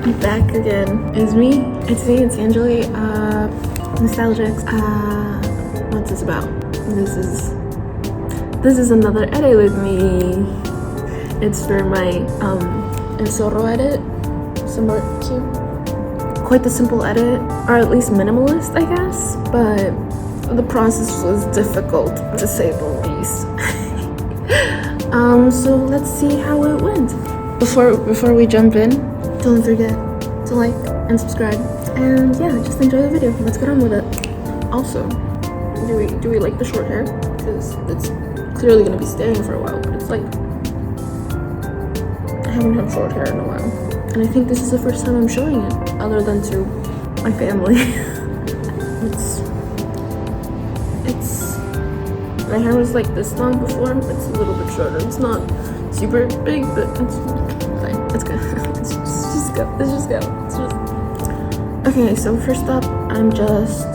Back again is me. It's me, it's Angeli. Nostalgic. What's this about? This is another edit with me. It's for my Zorro edit. Somewhat cute. Quite the simple edit, or at least minimalist, I guess. But the process was difficult, to say the least. So let's see how it went. Before we jump in, don't forget to like and subscribe, and yeah, just enjoy the video. Let's get on with it. Also, do we like the short hair? Because it's clearly gonna be staying for a while, but it's like I haven't had short hair in a while, and I think this is the first time I'm showing it, other than to my family. it's my hair was like this long before. It's a little bit shorter. It's not super big, but it's fine. It's good. Let's just go. Okay, so first up, I'm just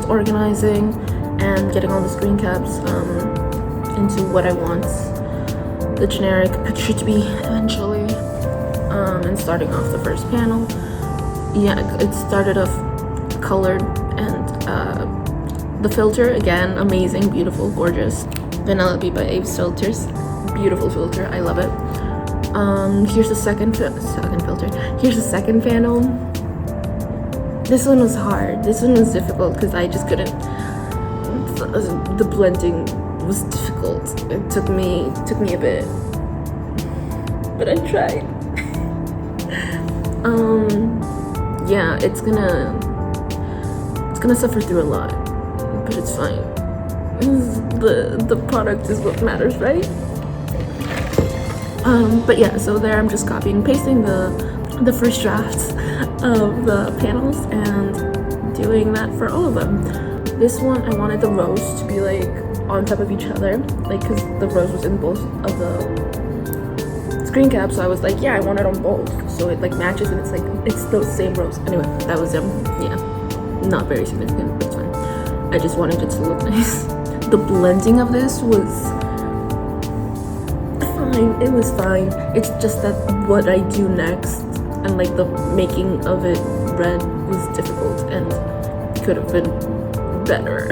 organizing and getting all the screen caps into what I want the generic picture to be eventually. And starting off the first panel, it started off colored, and the filter, again, amazing, beautiful, gorgeous. Vanellope by Abe's Filters. Beautiful filter, I love it. Here's the second filter. Here's the second panel. This one was hard. This one was difficult because I just couldn't. The blending was difficult. It took me a bit, but I tried. Yeah, it's gonna suffer through a lot, but it's fine. The product is what matters, right? But yeah, so there I'm just copying and pasting the first drafts of the panels and doing that for all of them. This one, I wanted the rows to be like on top of each other, like, because the rose was in both of the screen caps, so I was like, yeah, I want it on both, so it like matches and it's like it's those same rows. Anyway, that was yeah, not very significant, but it's fine. I just wanted it to look nice. The blending of this was fine. It was fine. It's just that what I do next and like the making of it red was difficult and could have been better.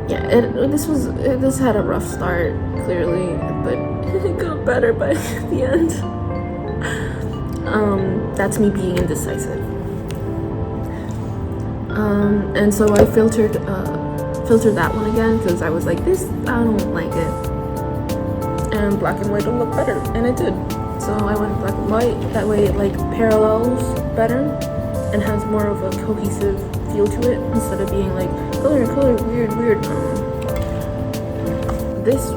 Yeah, this had a rough start, clearly, but it got better by the end. That's me being indecisive. And so I filtered that one again because I was like, this, I don't like it, and black and white will look better, and it did. So I went black and white. That way it like parallels better and has more of a cohesive feel to it instead of being like color, weird. This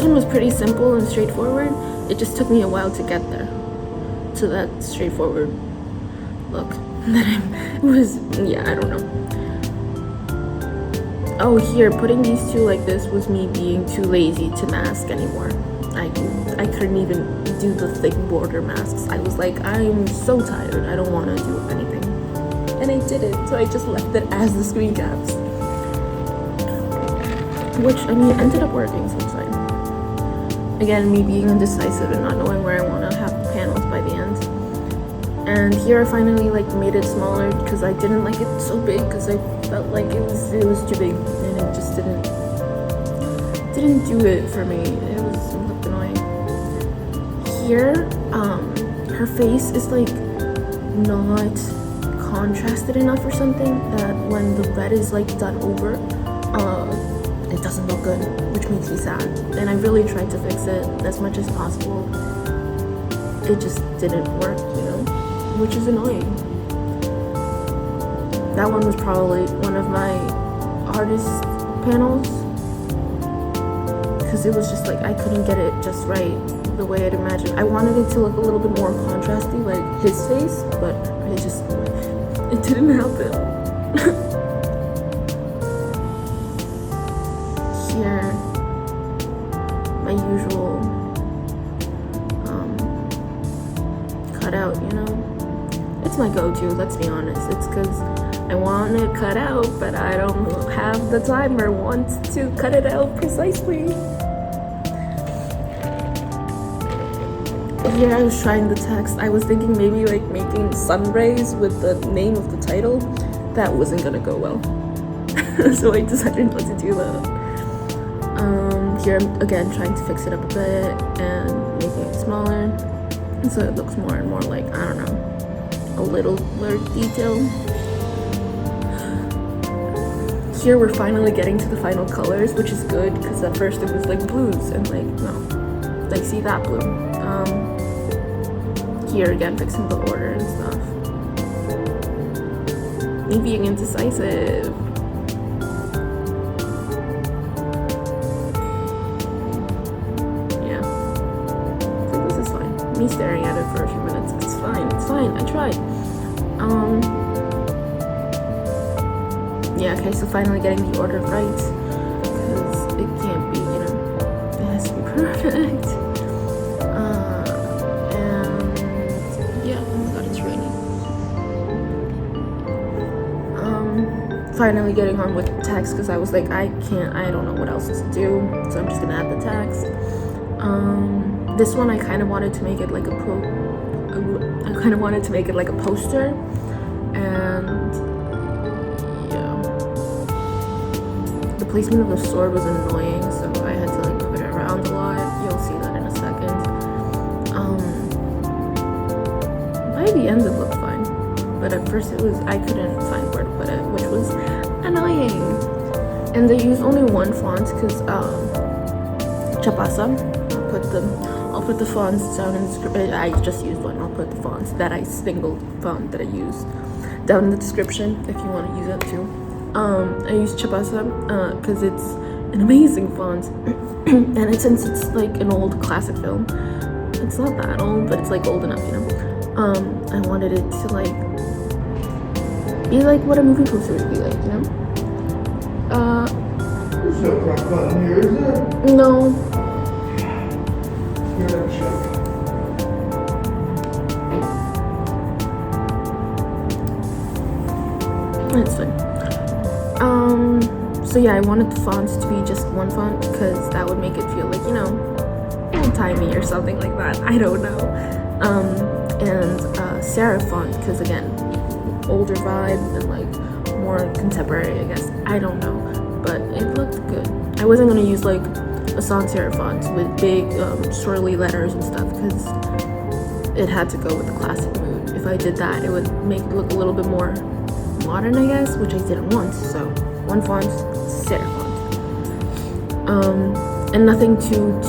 one was pretty simple and straightforward. It just took me a while to get there, to that straightforward look that I don't know. Oh, here, putting these two like this was me being too lazy to mask anymore. I couldn't even do the thick border masks. I was like, I'm so tired, I don't want to do anything. And I did it, so I just left it as the screen caps. Which, I mean, ended up working, so it's fine. Again, me being indecisive and not knowing where I want to have the panels by the end. And here I finally like made it smaller because I didn't like it so big because I felt like it was too big and it just didn't do it for me. It looked annoying. Here, her face is like not contrasted enough or something that when the red is like done over, it doesn't look good, which makes me sad. And I really tried to fix it as much as possible. It just didn't work, you know, which is annoying. That one was probably one of my hardest panels because it was just like I couldn't get it just right the way I'd imagined. I wanted it to look a little bit more contrasty like his face, but it didn't happen. Here, my usual cutout, you know. It's my go-to, let's be honest. It's because I want it cut out, but I don't have the time or want to cut it out precisely. Here I was trying the text. I was thinking maybe like making sun rays with the name of the title. That wasn't gonna go well. So I decided not to do that. Here I'm again trying to fix it up a bit and making it smaller. And so it looks more and more like, I don't know, a little blurred detail. Here we're finally getting to the final colors, which is good because at first it was like blues and like, no, like see that blue. Here again fixing the order and stuff. Me being indecisive. Yeah, so this is fine. Me staring at it for a few minutes, it's fine, I tried. Yeah, okay, so finally getting the order right, because it can't be, you know, it has to be perfect. And yeah, oh my god, it's raining. Finally getting on with text, because I was like, I don't know what else to do, so I'm just gonna add the text. This one I kind of wanted to make it like a poster, and the placement of the sword was annoying, so I had to like move it around a lot. You'll see that in a second. By the end it looked fine, but at first I couldn't find where to put it, which was annoying. And they used only one font because chapaza. I'll put the fonts down in the description. I just used one. I'll put the fonts single font that I used down in the description if you want to use it too. I use chapaza because it's an amazing font, and since it's like an old classic film, it's not that old, but it's like old enough, you know. I wanted it to like be like what a movie poster would be like, you know. There's no rock button here, is there? No. Here, let me check. It's fine. So yeah, I wanted the fonts to be just one font because that would make it feel like, you know, old-timey or something like that. I don't know. And serif font because again, older vibe and like more contemporary, I guess. I don't know, but it looked good. I wasn't gonna use like a sans serif font with big swirly letters and stuff because it had to go with the classic mood. If I did that, it would make it look a little bit more modern, I guess, which I didn't want. So one font, serif font, and nothing too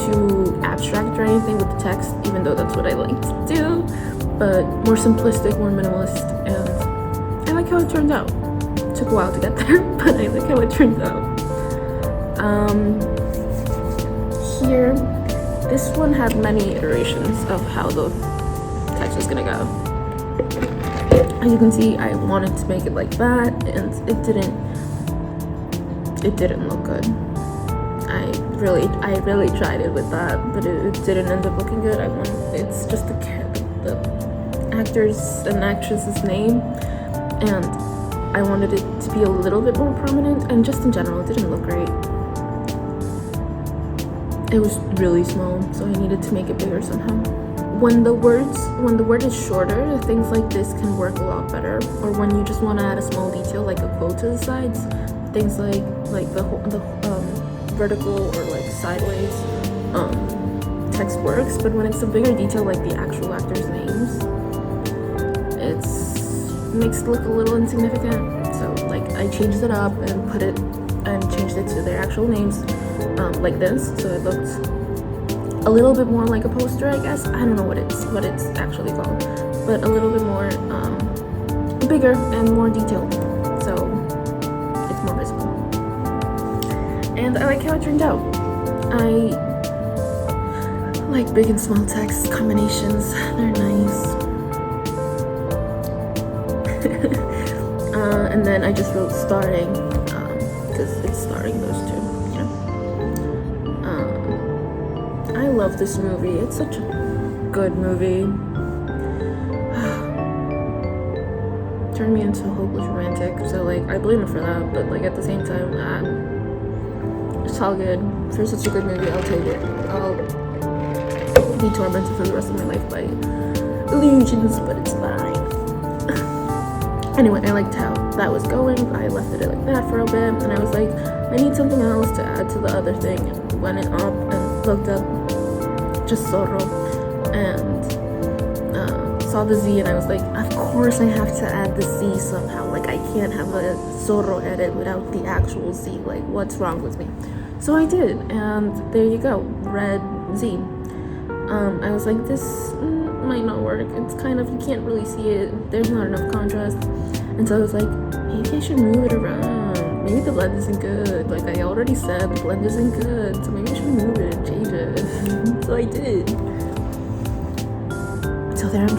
abstract or anything with the text, even though that's what I like to do, but more simplistic, more minimalist, and I like how it turned out. It took a while to get there, but I like how it turned out. Here, this one had many iterations of how the text was gonna go. As you can see, I wanted to make it like that, and it didn't look good. I really tried it with that, but it didn't end up looking good. It's just the actor's and actress's name, and I wanted it to be a little bit more prominent, and just in general, it didn't look great. It was really small, so I needed to make it bigger somehow. When the word is shorter, things like this can work a lot better. Or when you just want to add a small detail like a quote to the sides, things like the vertical or like sideways text works. But when it's a bigger detail like the actual actors' names, it makes it look a little insignificant. So like I changed it up and changed it to their actual names, like this, so it looked a little bit more like a poster, I guess. I don't know what it's actually called, but a little bit more bigger and more detailed, so it's more visible. And I like how it turned out. I like big and small text combinations. They're nice. And then I just wrote starting because it's starting those two. I love this movie. It's such a good movie. turned me into a hopeless romantic. So like I blame it for that, but like at the same time, it's all good. For such a good movie, I'll take it. I'll be tormented for the rest of my life by illusions, but it's fine. Anyway, I liked how that was going. I left it like that for a bit, and I was like, I need something else to add to the other thing. And went it up and looked up just Zorro and saw the Z, and I was like, of course I have to add the Z somehow. Like I can't have a Zorro edit without the actual Z. Like what's wrong with me? So I did, and there you go, red Z. I was like, this might not work. It's kind of, you can't really see it. There's not enough contrast. And so I was like, maybe I should move it around. Maybe the blend isn't good. Like I already said, the blend isn't good. So maybe I should move it and change it. So I did. So there I'm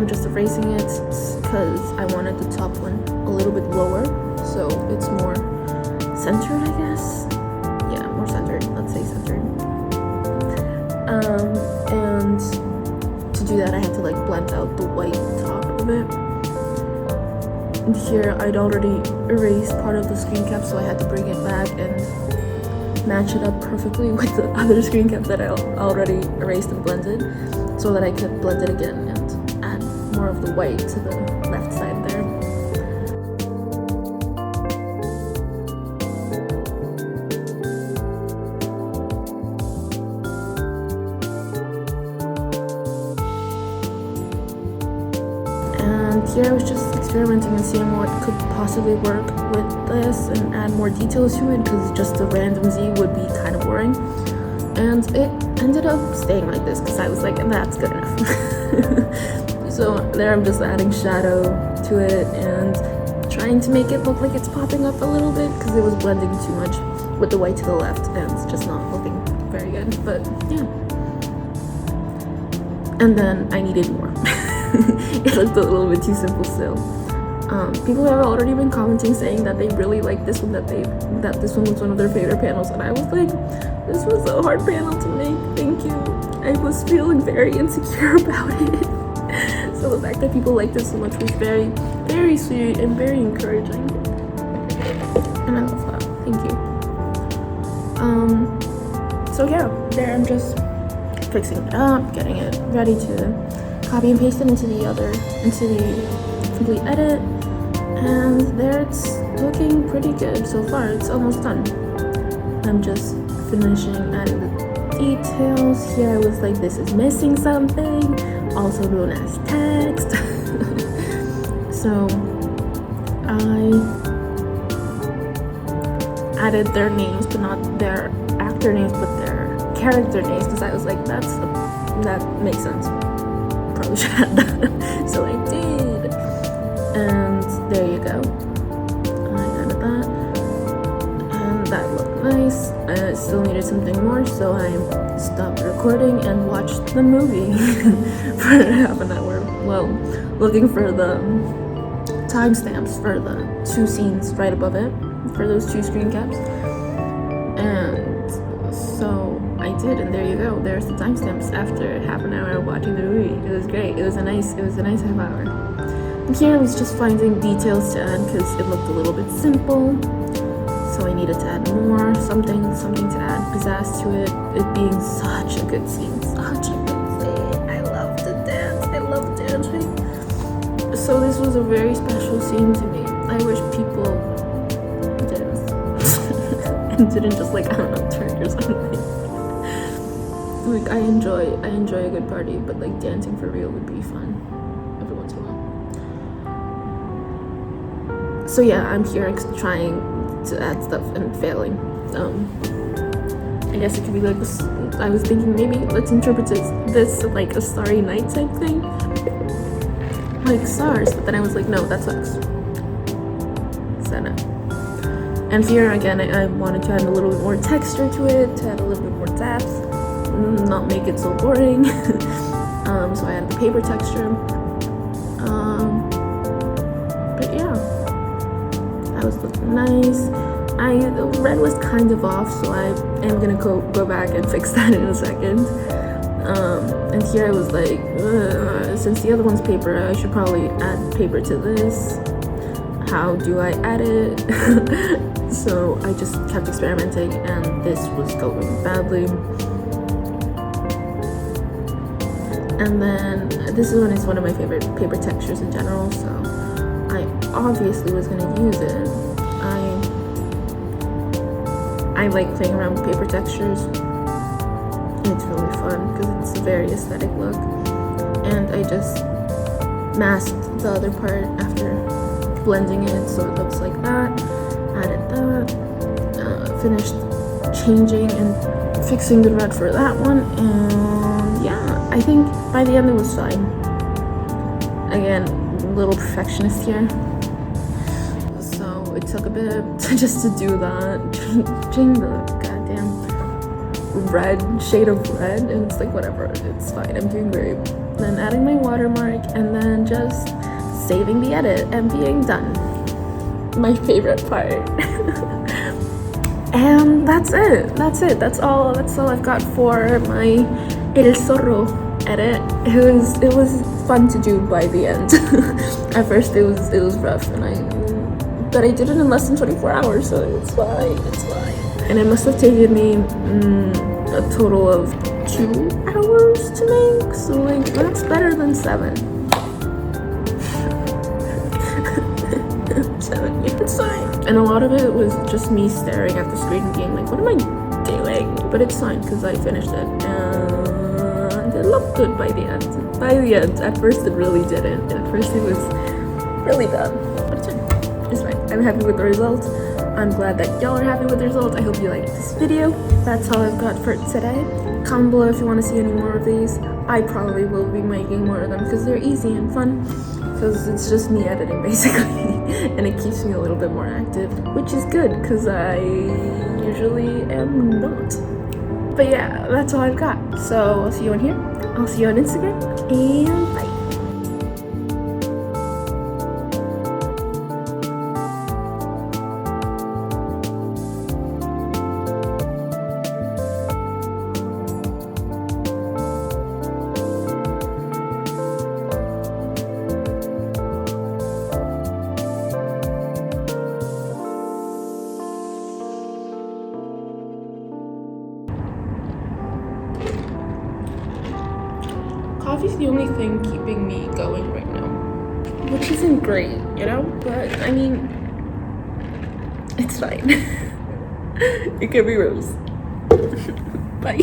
just erasing it because I wanted the top one a little bit lower. So it's more centered, I guess. Yeah, more centered. Let's say centered. And to do that I had to like blend out the white top of it. And here I'd already erased part of the screen cap, so I had to bring it back and match it up perfectly with the other screen caps that I already erased and blended, so that I could blend it again and add more of the white to the left side there. And here I was just experimenting and seeing what could possibly work with this and add more details to it, because just a random Z would be kind of boring. And it ended up staying like this because I was like, that's good enough. So there I'm just adding shadow to it and trying to make it look like it's popping up a little bit, because it was blending too much with the white to the left and it's just not looking very good. But yeah. And then I needed more. It looked a little bit too simple still. People have already been commenting saying that they really like this one, that this one was one of their favorite panels, and I was like, this was a hard panel to make, thank you. I was feeling very insecure about it. So the fact that people liked this so much was very, very sweet and very encouraging. And I love that, thank you. So yeah, there I'm just fixing it up, getting it ready to copy and paste it into the complete edit, and there it's looking pretty good so far. It's almost done. I'm just finishing adding the details. Here I was like, this is missing something, also known as text. So I added their names, but not their actor names, but their character names, because I was like, that makes sense. Probably should add that. So I did, and there you go. I added that, and that looked nice. I still needed something more, so I stopped recording and watched the movie for half an hour. Well, looking for the timestamps for the 2 scenes right above it, for those 2 screen caps. And so I did, and there you go. There's the timestamps after half an hour of watching the movie. It was great. It was a nice half hour. And here I was just finding details to add because it looked a little bit simple. So I needed to add more, something to add pizzazz to it. It being such a good scene, such a good scene. I love the dance. I love dancing. So this was a very special scene to me. I wish people danced and didn't just like, I don't know, twerk or something. Like I enjoy a good party, but like dancing for real would be fun every once in a while. So yeah, I'm here trying to add stuff and failing. I guess it could be like this. I was thinking maybe let's interpret this like a Starry Night type thing, like stars. But then I was like, no, that sucks. So no. And here again, I wanted to add a little bit more texture to it, to add a little bit more depth, not make it so boring. So I added the paper texture. But yeah, that was looking nice. The red was kind of off, so I am gonna go back and fix that in a second. And here I was like, since the other one's paper, I should probably add paper to this. how do I edit? So I just kept experimenting, and this was going badly. And then this one is one of my favorite paper textures in general, so I obviously was gonna use it. I like playing around with paper textures. It's really fun because it's a very aesthetic look. And I just masked the other part after blending it so it looks like that. Added that. Finished changing and fixing the red for that one. And yeah, I think by the end it was fine. Again, little perfectionist here. So it took a bit just to do that. Changing the goddamn red shade of red, and it's like whatever, it's fine, I'm doing great. Then adding my watermark and then just saving the edit and being done. My favorite part. And that's it. That's all I've got for my El Zorro edit. It was fun to do by the end. At first it was rough, but I did it in less than 24 hours, so it's fine. And it must have taken me a total of 2 hours to make, so like that's better than 7. 7, yeah, it's fine. And a lot of it was just me staring at the screen and being like, what am I doing? But it's fine because I finished it and it looked good by the end. At first it really didn't. At first it was really bad, but it's fine. It's fine. I'm happy with the result. I'm glad that y'all are happy with the result. I hope you liked this video. That's all I've got for today. Comment below if you want to see any more of these. I probably will be making more of them because they're easy and fun. Because it's just me editing basically. And it keeps me a little bit more active, which is good because I usually am not. But yeah, that's all I've got. So I'll see you on here. I'll see you on Instagram. And bye. Coffee's the only thing keeping me going right now, which isn't great, you know, but I mean, it's fine. It could be worse. Bye.